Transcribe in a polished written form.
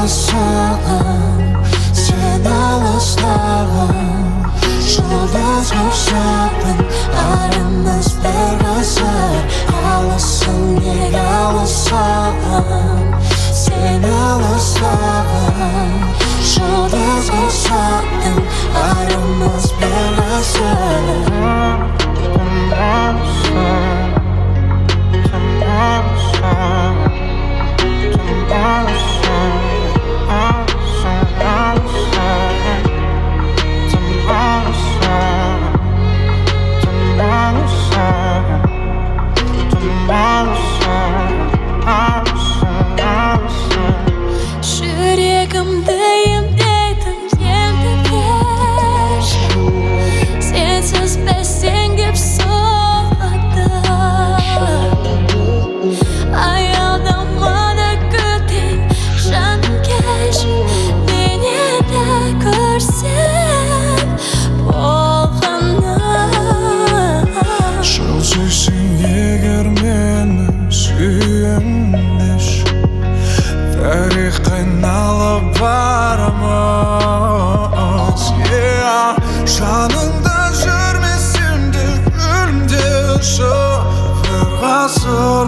алысың, сен алыстағы жұлдыз құшақпын, арымыз бір ғасыр. Алыссың, неге алыссың, сен алыстағы жұлдыз құшақпын, арымыз бір ғасыр. Жүрегімді емдейтін емді берші, сенсіз бәсеңдеп соғады. Аялдамада күтейін жаным келші, менеді көрсем болғаны. Жол сүйсің егер мені сүйемдеші, тарих қайналып барамыз. Жаныңда жүрмесем де өлімде ұшы, бір ғасыр